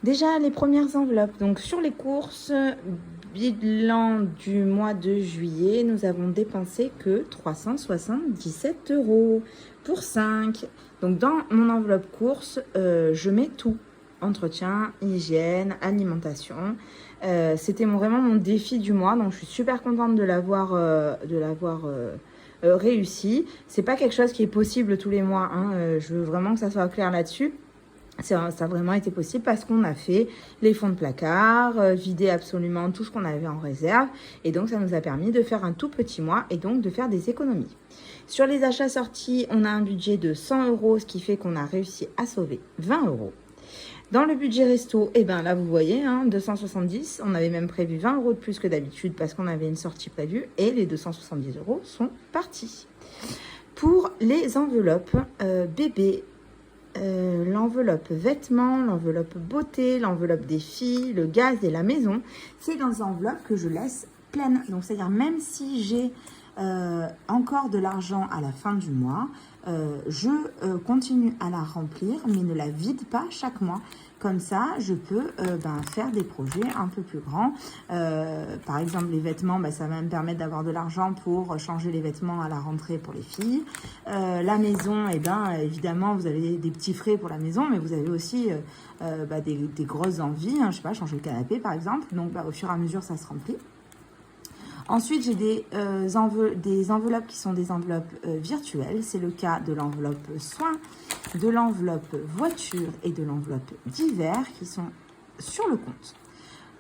Déjà, les premières enveloppes. Donc, sur les courses, bilan du mois de juillet, nous avons dépensé que 377 € pour 5. Donc, dans mon enveloppe course, je mets tout. Entretien, hygiène, alimentation. C'était vraiment mon défi du mois. Donc, je suis super contente de l'avoir réussi. C'est pas quelque chose qui est possible tous les mois, hein. Je veux vraiment que ça soit clair là-dessus. Ça a vraiment été possible parce qu'on a fait les fonds de placard, vider absolument tout ce qu'on avait en réserve. Et donc, ça nous a permis de faire un tout petit mois et donc de faire des économies. Sur les achats sortis, on a un budget de 100 €, ce qui fait qu'on a réussi à sauver 20 €. Dans le budget resto, eh ben là, vous voyez, hein, 270. On avait même prévu 20 € de plus que d'habitude parce qu'on avait une sortie prévue. Et les 270 € sont partis. Pour les enveloppes bébés, l'enveloppe vêtements, l'enveloppe beauté, l'enveloppe des filles, le gaz et la maison, c'est dans des enveloppes que je laisse pleines. Donc, c'est-à-dire même si j'ai encore de l'argent à la fin du mois, je continue à la remplir, mais ne la vide pas chaque mois. Comme ça, je peux faire des projets un peu plus grands. Par exemple, les vêtements, ça va me permettre d'avoir de l'argent pour changer les vêtements à la rentrée pour les filles. La maison, évidemment, vous avez des petits frais pour la maison, mais vous avez aussi des grosses envies. Hein, je sais pas, changer le canapé, par exemple. Donc, au fur et à mesure, ça se remplit. Ensuite, j'ai des enveloppes qui sont des enveloppes virtuelles. C'est le cas de l'enveloppe soins, de l'enveloppe voiture et de l'enveloppe d'hiver qui sont sur le compte.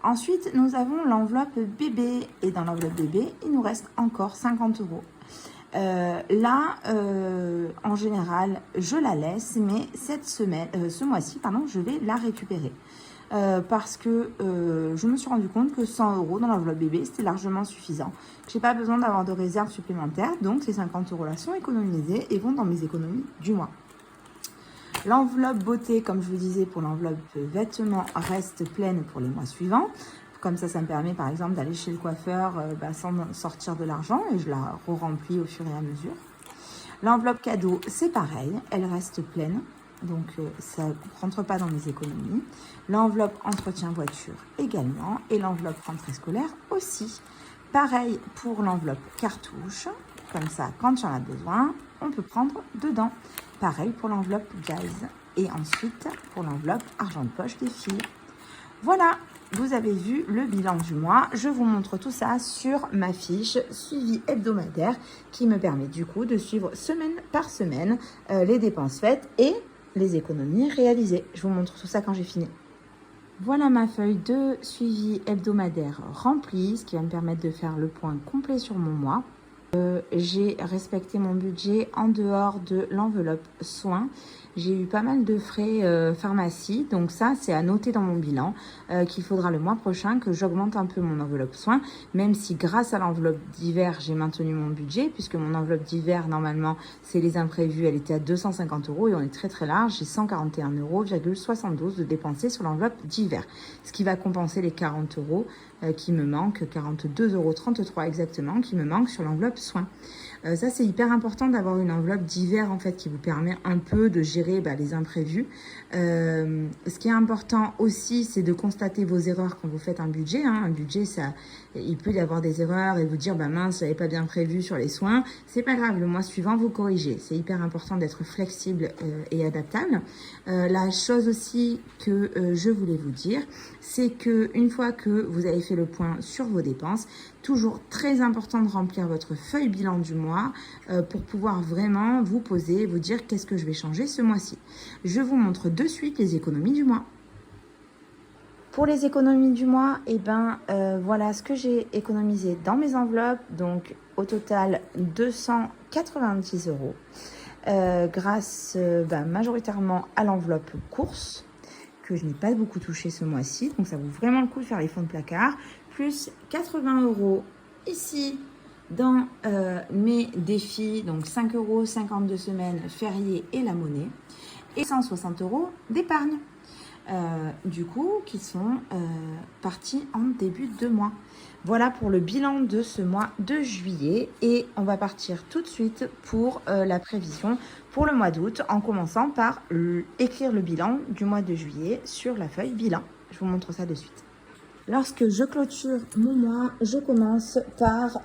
Ensuite, nous avons l'enveloppe bébé. Et dans l'enveloppe bébé, il nous reste encore 50 €. En général, je la laisse, mais ce mois-ci, je vais la récupérer. Parce que je me suis rendu compte que 100 € dans l'enveloppe bébé, c'était largement suffisant. Je n'ai pas besoin d'avoir de réserve supplémentaire, donc ces 50 € là sont économisés et vont dans mes économies du mois. L'enveloppe beauté, comme je vous disais, pour l'enveloppe vêtements, reste pleine pour les mois suivants. Comme ça me permet par exemple d'aller chez le coiffeur sans sortir de l'argent et je la re-remplis au fur et à mesure. L'enveloppe cadeau, c'est pareil, elle reste pleine. Donc, ça ne rentre pas dans mes économies. L'enveloppe entretien voiture également. Et l'enveloppe rentrée scolaire aussi. Pareil pour l'enveloppe cartouche. Comme ça, quand il y en a besoin, on peut prendre dedans. Pareil pour l'enveloppe gaz. Et ensuite, pour l'enveloppe argent de poche des filles. Voilà, vous avez vu le bilan du mois. Je vous montre tout ça sur ma fiche suivi hebdomadaire qui me permet du coup de suivre semaine par semaine les dépenses faites et les économies réalisées. Je vous montre tout ça quand j'ai fini. Voilà ma feuille de suivi hebdomadaire remplie, ce qui va me permettre de faire le point complet sur mon mois. J'ai respecté mon budget en dehors de l'enveloppe soins. J'ai eu pas mal de frais pharmacie, donc ça c'est à noter dans mon bilan qu'il faudra le mois prochain que j'augmente un peu mon enveloppe soins, même si grâce à l'enveloppe d'hiver j'ai maintenu mon budget, puisque mon enveloppe d'hiver normalement c'est les imprévus, elle était à 250 € et on est très très large, j'ai 141,72 € de dépensés sur l'enveloppe d'hiver, ce qui va compenser les 40 € qui me manquent, 42,33 € exactement, qui me manquent sur l'enveloppe soins. Ça, c'est hyper important d'avoir une enveloppe d'hiver en fait qui vous permet un peu de gérer les imprévus. Ce qui est important aussi, c'est de constater vos erreurs quand vous faites un budget. Hein. Un budget, il peut y avoir des erreurs et vous dire mince, j'avais pas bien prévu sur les soins. C'est pas grave, le mois suivant, vous corrigez. C'est hyper important d'être flexible et adaptable. La chose aussi que je voulais vous dire, c'est que une fois que vous avez fait le point sur vos dépenses, toujours très important de remplir votre feuille bilan du mois pour pouvoir vraiment vous poser, vous dire qu'est-ce que je vais changer ce mois-ci. Je vous montre de suite les économies du mois. Pour les économies du mois, voilà ce que j'ai économisé dans mes enveloppes. Donc au total 290 €. Grâce majoritairement à l'enveloppe course que je n'ai pas beaucoup touché ce mois-ci. Donc ça vaut vraiment le coup de faire les fonds de placard. Plus 80 € ici dans mes défis, donc 5 €, 52 semaines, fériés et la monnaie, et 160 € d'épargne. du coup, qui sont partis en début de mois. Voilà pour le bilan de ce mois de juillet et on va partir tout de suite pour la prévision pour le mois d'août en commençant par écrire le bilan du mois de juillet sur la feuille bilan. Je vous montre ça de suite. Lorsque je clôture mon mois, je commence par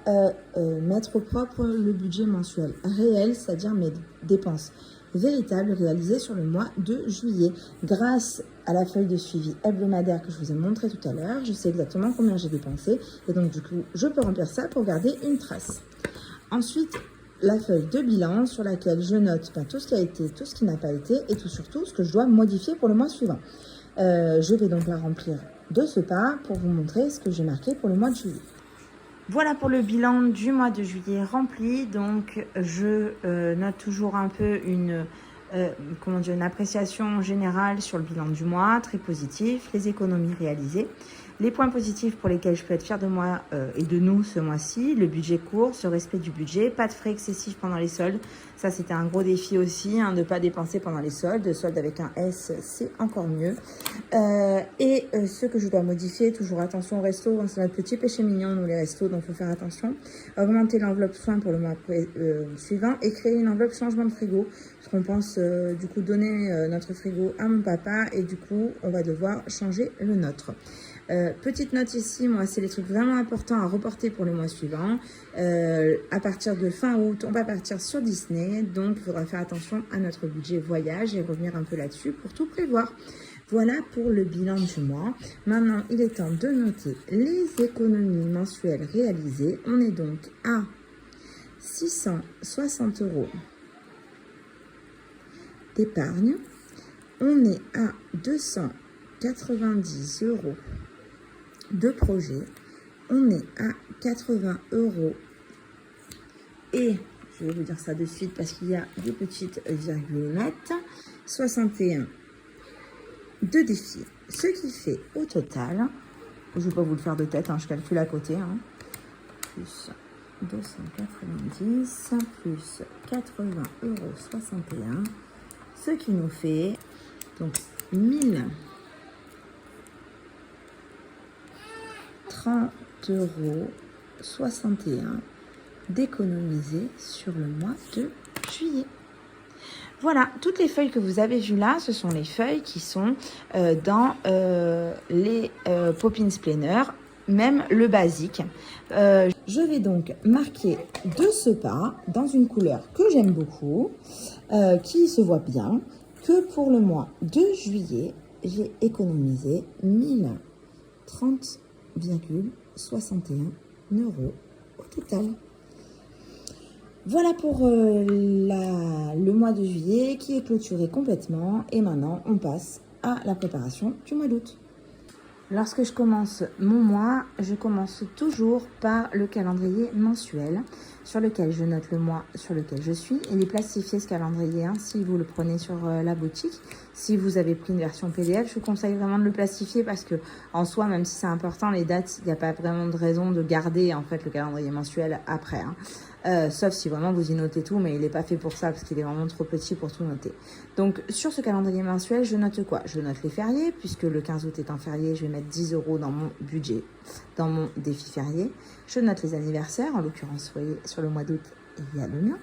mettre au propre le budget mensuel réel, c'est-à-dire mes dépenses véritables réalisées sur le mois de juillet. Grâce à la feuille de suivi hebdomadaire que je vous ai montré tout à l'heure, je sais exactement combien j'ai dépensé et donc du coup, je peux remplir ça pour garder une trace. Ensuite, la feuille de bilan sur laquelle je note tout ce qui a été, tout ce qui n'a pas été et tout surtout ce que je dois modifier pour le mois suivant. Je vais donc la remplir de ce pas pour vous montrer ce que j'ai marqué pour le mois de juillet. Voilà pour le bilan du mois de juillet rempli. Donc, je note toujours un peu une appréciation générale sur le bilan du mois, très positif, les économies réalisées. Les points positifs pour lesquels je peux être fière de moi et de nous ce mois-ci, le budget court, ce respect du budget, pas de frais excessifs pendant les soldes. Ça, c'était un gros défi aussi, de ne pas dépenser pendant les soldes. Soldes avec un S, c'est encore mieux. Et ce que je dois modifier, toujours attention au resto, c'est notre petit péché mignon, nous les restos, donc il faut faire attention. Augmenter l'enveloppe soins pour le mois suivant et créer une enveloppe changement de frigo, parce qu'on pense du coup donner notre frigo à mon papa et du coup, on va devoir changer le nôtre. Petite note ici, moi c'est les trucs vraiment importants à reporter pour le mois suivant. À partir de fin août, on va partir sur Disney, donc il faudra faire attention à notre budget voyage et revenir un peu là-dessus pour tout prévoir. Voilà pour le bilan du mois. Maintenant, il est temps de noter les économies mensuelles réalisées. On est donc à 660 € d'épargne. On est à 290 € de projet, on est à 80 € et je vais vous dire ça de suite parce qu'il y a des petites virgules nettes, 61 de défi, ce qui fait au total, je ne vais pas vous le faire de tête, je calcule à côté, plus 290 plus 80 € 61, ce qui nous fait donc 1030,61 € d'économiser sur le mois de juillet. Voilà, toutes les feuilles que vous avez vues là, ce sont les feuilles qui sont dans les Poppins Planner, même le basique. Je vais donc marquer de ce pas, dans une couleur que j'aime beaucoup, qui se voit bien, que pour le mois de juillet, j'ai économisé 1030,61 € au total. Voilà pour le mois de juillet qui est clôturé complètement. Et maintenant, on passe à la préparation du mois d'août. Lorsque je commence mon mois, je commence toujours par le calendrier mensuel sur lequel je note le mois sur lequel je suis. Il est plastifié ce calendrier si vous le prenez sur la boutique. Si vous avez pris une version PDF, je vous conseille vraiment de le plastifier parce que en soi, même si c'est important, les dates, il n'y a pas vraiment de raison de garder en fait le calendrier mensuel après. Sauf si vraiment vous y notez tout, mais il n'est pas fait pour ça parce qu'il est vraiment trop petit pour tout noter. Donc sur ce calendrier mensuel, je note quoi? Je note les fériés, puisque le 15 août est un férié, je vais mettre 10 € dans mon budget, dans mon défi férié. Je note les anniversaires, en l'occurrence, vous voyez, sur le mois d'août, il y a le mien.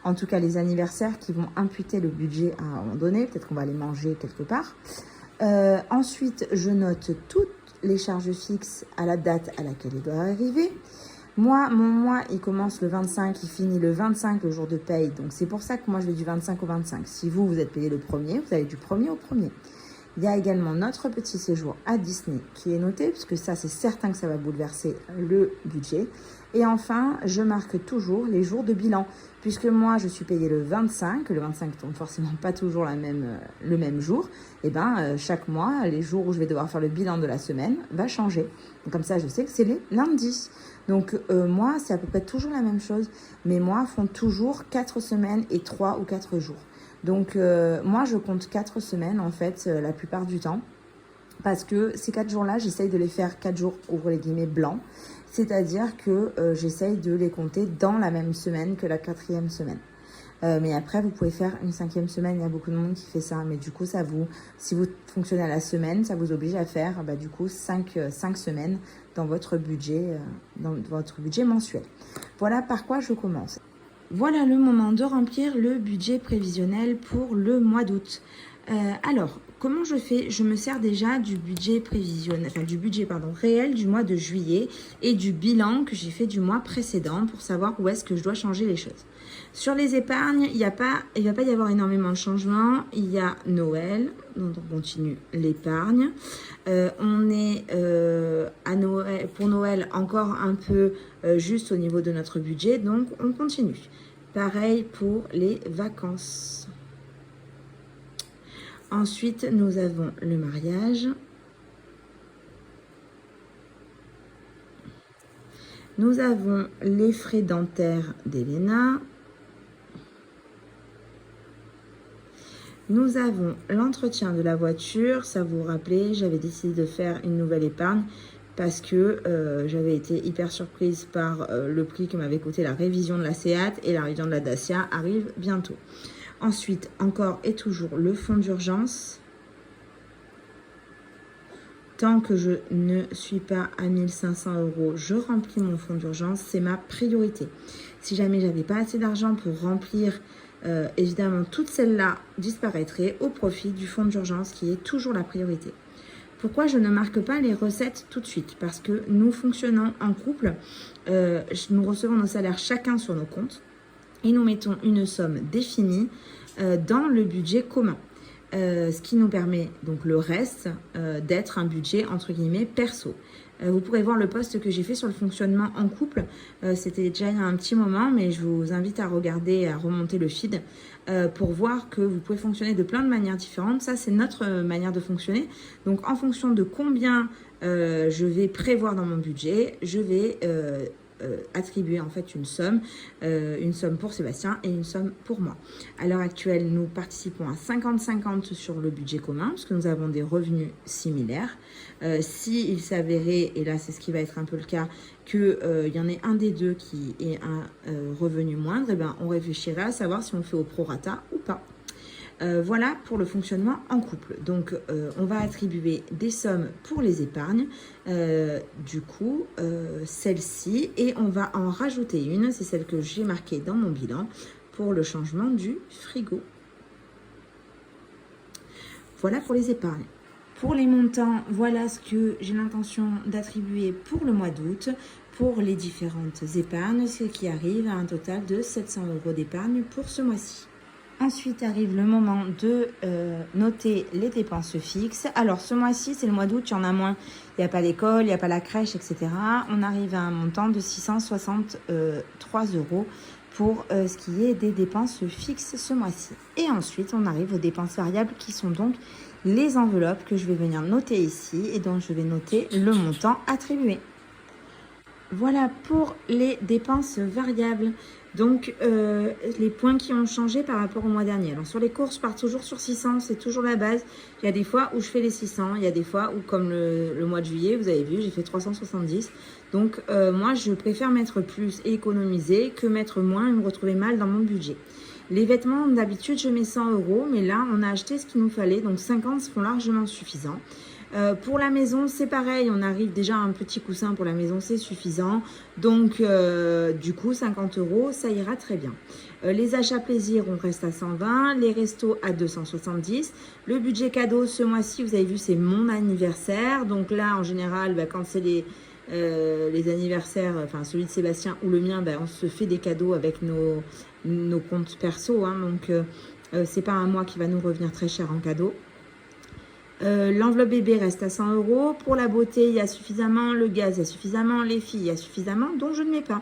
En tout cas, les anniversaires qui vont imputer le budget à un moment donné, peut-être qu'on va les manger quelque part. Ensuite, je note toutes les charges fixes à la date à laquelle il doit arriver. Moi, mon mois, il commence le 25, il finit le 25, le jour de paye. Donc, c'est pour ça que moi, je vais du 25 au 25. Si vous, vous êtes payé le 1er, vous allez du 1er au 1er. Il y a également notre petit séjour à Disney qui est noté, puisque ça, c'est certain que ça va bouleverser le budget. Et enfin, je marque toujours les jours de bilan, puisque moi, je suis payée le 25. Le 25 tombe forcément pas toujours le même jour. Et chaque mois, les jours où je vais devoir faire le bilan de la semaine va changer. Donc, comme ça, je sais que c'est les lundis. Donc, moi, c'est à peu près toujours la même chose. Mes mois font toujours 4 semaines et 3 ou 4 jours. Donc, moi, je compte 4 semaines, en fait, la plupart du temps. Parce que ces 4 jours-là, j'essaye de les faire 4 jours, ouvre les guillemets, blancs. C'est-à-dire que j'essaye de les compter dans la même semaine que la 4e semaine. Mais après, vous pouvez faire une 5e semaine. Il y a beaucoup de monde qui fait ça. Mais du coup, si vous fonctionnez à la semaine, ça vous oblige à faire du coup 5 semaines dans votre budget mensuel. Voilà par quoi je commence. Voilà le moment de remplir le budget prévisionnel pour le mois d'août. Alors, comment je fais? Je me sers déjà du budget prévisionnel, réel du mois de juillet et du bilan que j'ai fait du mois précédent pour savoir où est-ce que je dois changer les choses. Sur les épargnes, il ne va pas y avoir énormément de changements. Il y a Noël, donc on continue l'épargne. On est à Noël, pour Noël encore un peu juste au niveau de notre budget, donc on continue. Pareil pour les vacances. Ensuite, nous avons le mariage. Nous avons les frais dentaires d'Elena. Nous avons l'entretien de la voiture. Ça vous rappelez, j'avais décidé de faire une nouvelle épargne parce que j'avais été hyper surprise par le prix que m'avait coûté la révision de la Seat, et la révision de la Dacia arrive bientôt. Ensuite, encore et toujours le fonds d'urgence. Tant que je ne suis pas à 1 500 €, je remplis mon fonds d'urgence. C'est ma priorité. Si jamais j'avais pas assez d'argent pour remplir, évidemment, toutes celles-là disparaîtraient au profit du fonds d'urgence qui est toujours la priorité. Pourquoi je ne marque pas les recettes tout de suite? Parce que nous fonctionnons en couple. Nous recevons nos salaires chacun sur nos comptes et nous mettons une somme définie dans le budget commun. Ce qui nous permet, donc le reste, d'être un budget entre guillemets perso. Vous pourrez voir le post que j'ai fait sur le fonctionnement en couple. C'était déjà il y a un petit moment, mais je vous invite à regarder, à remonter le feed pour voir que vous pouvez fonctionner de plein de manières différentes. Ça, c'est notre manière de fonctionner. Donc, en fonction de combien je vais prévoir dans mon budget, je vais attribuer en fait une somme pour Sébastien et une somme pour moi. À l'heure actuelle, nous participons à 50-50 sur le budget commun parce que nous avons des revenus similaires. Si il s'avérait, et là c'est ce qui va être un peu le cas, qu'il y en ait un des deux qui ait un revenu moindre, et ben, on réfléchirait à savoir si on le fait au prorata ou pas. Voilà pour le fonctionnement en couple. Donc, on va attribuer des sommes pour les épargnes, du coup, celle-ci, et on va en rajouter une, c'est celle que j'ai marquée dans mon bilan, pour le changement du frigo. Voilà pour les épargnes. Pour les montants, voilà ce que j'ai l'intention d'attribuer pour le mois d'août, pour les différentes épargnes, ce qui arrive à un total de 700 € d'épargne pour ce mois-ci. Ensuite arrive le moment de noter les dépenses fixes. Alors ce mois-ci, c'est le mois d'août, il y en a moins. Il n'y a pas l'école, il n'y a pas la crèche, etc. On arrive à un montant de 663 € pour ce qui est des dépenses fixes ce mois-ci. Et ensuite, on arrive aux dépenses variables qui sont donc les enveloppes que je vais venir noter ici et dont je vais noter le montant attribué. Voilà pour les dépenses variables. Donc, les points qui ont changé par rapport au mois dernier. Alors, sur les courses, je pars toujours sur 600, c'est toujours la base. Il y a des fois où je fais les 600, il y a des fois où, comme le mois de juillet, vous avez vu, j'ai fait 370. Donc, moi, je préfère mettre plus et économiser que mettre moins et me retrouver mal dans mon budget. Les vêtements, d'habitude, je mets 100 €, mais là, on a acheté ce qu'il nous fallait, donc 50 seront largement suffisants. Pour la maison, c'est pareil, on arrive déjà à un petit coussin pour la maison, c'est suffisant. Donc, du coup, 50 €, ça ira très bien. Les achats plaisir, on reste à 120, les restos à 270. Le budget cadeau, ce mois-ci, vous avez vu, c'est mon anniversaire. Donc là, en général, quand c'est les anniversaires, enfin celui de Sébastien ou le mien, on se fait des cadeaux avec nos comptes perso. Donc, c'est pas un mois qui va nous revenir très cher en cadeau. L'enveloppe bébé reste à 100 €. Pour la beauté, il y a suffisamment. Le gaz, il y a suffisamment. Les filles, il y a suffisamment. Donc, je ne mets pas.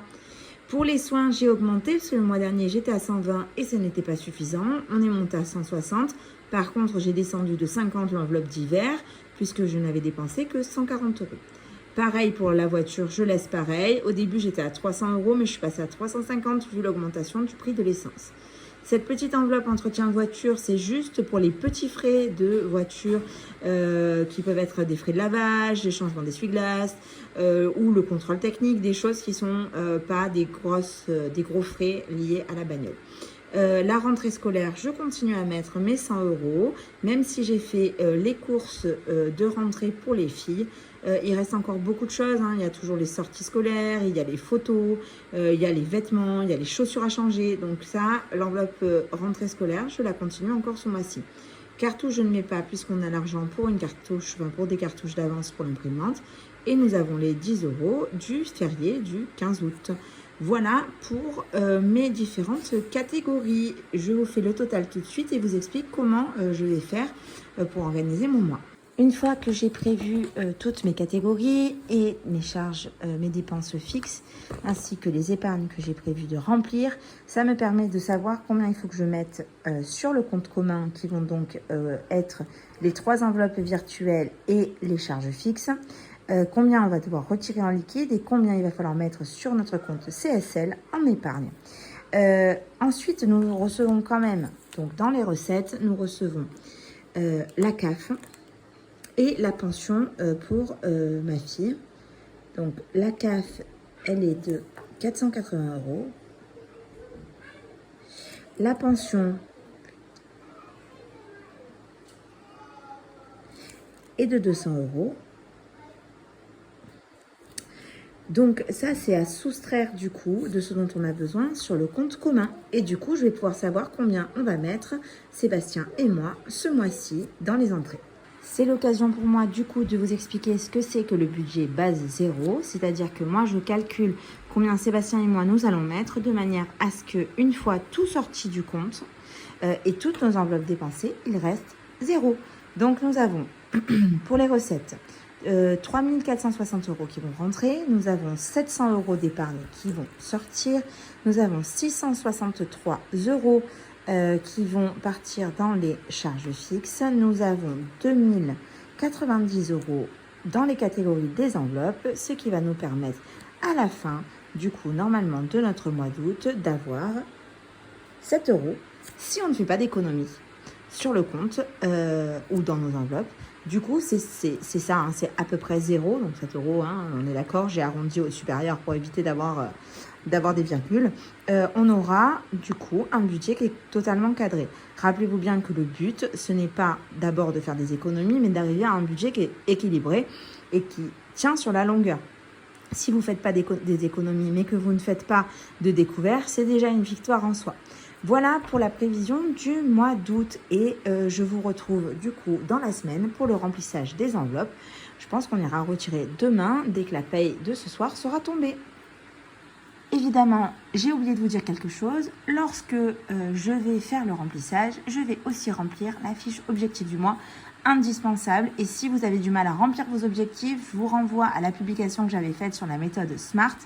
Pour les soins, j'ai augmenté parce que le mois dernier, j'étais à 120 et ce n'était pas suffisant. On est monté à 160. Par contre, j'ai descendu de 50 l'enveloppe d'hiver puisque je n'avais dépensé que 140 €. Pareil pour la voiture, je laisse pareil. Au début, j'étais à 300 € mais je suis passée à 350 vu l'augmentation du prix de l'essence. Cette petite enveloppe entretien voiture, c'est juste pour les petits frais de voiture qui peuvent être des frais de lavage, des changements d'essuie-glace ou le contrôle technique, des choses qui ne sont pas des gros frais liés à la bagnole. La rentrée scolaire, je continue à mettre mes 100 €, même si j'ai fait les courses de rentrée pour les filles. Il reste encore beaucoup de choses, hein. Il y a toujours les sorties scolaires, il y a les photos, il y a les vêtements, il y a les chaussures à changer. Donc ça, l'enveloppe rentrée scolaire, je la continue encore ce mois-ci. Cartouche, je ne mets pas puisqu'on a l'argent pour une cartouche, enfin pour des cartouches d'avance pour l'imprimante. Et nous avons les 10 € du férié du 15 août. Voilà pour mes différentes catégories. Je vous fais le total tout de suite et vous explique comment je vais faire pour organiser mon mois. Une fois que j'ai prévu toutes mes catégories et mes charges, mes dépenses fixes, ainsi que les épargnes que j'ai prévu de remplir, ça me permet de savoir combien il faut que je mette sur le compte commun, qui vont donc être les 3 enveloppes virtuelles et les charges fixes, combien on va devoir retirer en liquide et combien il va falloir mettre sur notre compte CSL en épargne. Ensuite, nous recevons quand même, donc dans les recettes, nous recevons la CAF, et la pension pour ma fille. Donc la CAF, elle est de 480 €. La pension est de 200 €. Donc ça, c'est à soustraire du coup de ce dont on a besoin sur le compte commun. Et du coup, je vais pouvoir savoir combien on va mettre, Sébastien et moi, ce mois-ci dans les entrées. C'est l'occasion pour moi du coup de vous expliquer ce que c'est que le budget base 0, c'est-à-dire que moi je calcule combien Sébastien et moi nous allons mettre de manière à ce que une fois tout sorti du compte et toutes nos enveloppes dépensées, il reste 0. Donc nous avons pour les recettes 3 460 € qui vont rentrer, nous avons 700 € d'épargne qui vont sortir, nous avons 663 € qui vont partir dans les charges fixes. Nous avons 2090 € dans les catégories des enveloppes, ce qui va nous permettre à la fin, du coup, normalement de notre mois d'août, d'avoir 7 € si on ne fait pas d'économie sur le compte ou dans nos enveloppes. Du coup, c'est ça, hein, c'est à peu près 0, donc 7 €, hein, on est d'accord, j'ai arrondi au supérieur pour éviter d'avoir des virgules. On aura du coup un budget qui est totalement cadré. Rappelez-vous bien que le but, ce n'est pas d'abord de faire des économies, mais d'arriver à un budget qui est équilibré et qui tient sur la longueur. Si vous ne faites pas des économies, mais que vous ne faites pas de découvert, c'est déjà une victoire en soi. Voilà pour la prévision du mois d'août et je vous retrouve du coup dans la semaine pour le remplissage des enveloppes. Je pense qu'on ira retirer demain dès que la paye de ce soir sera tombée. Évidemment, j'ai oublié de vous dire quelque chose. Lorsque je vais faire le remplissage, je vais aussi remplir la fiche objectif du mois, indispensable. Et si vous avez du mal à remplir vos objectifs, je vous renvoie à la publication que j'avais faite sur la méthode SMART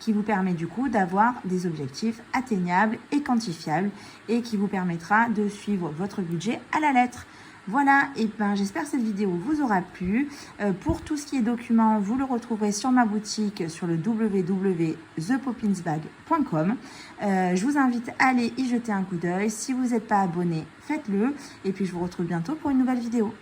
qui vous permet du coup d'avoir des objectifs atteignables et quantifiables et qui vous permettra de suivre votre budget à la lettre. Voilà, et ben j'espère que cette vidéo vous aura plu. Pour tout ce qui est documents, vous le retrouverez sur ma boutique sur le www.thepopinsbag.com. Je vous invite à aller y jeter un coup d'œil. Si vous n'êtes pas abonné, faites-le. Et puis je vous retrouve bientôt pour une nouvelle vidéo.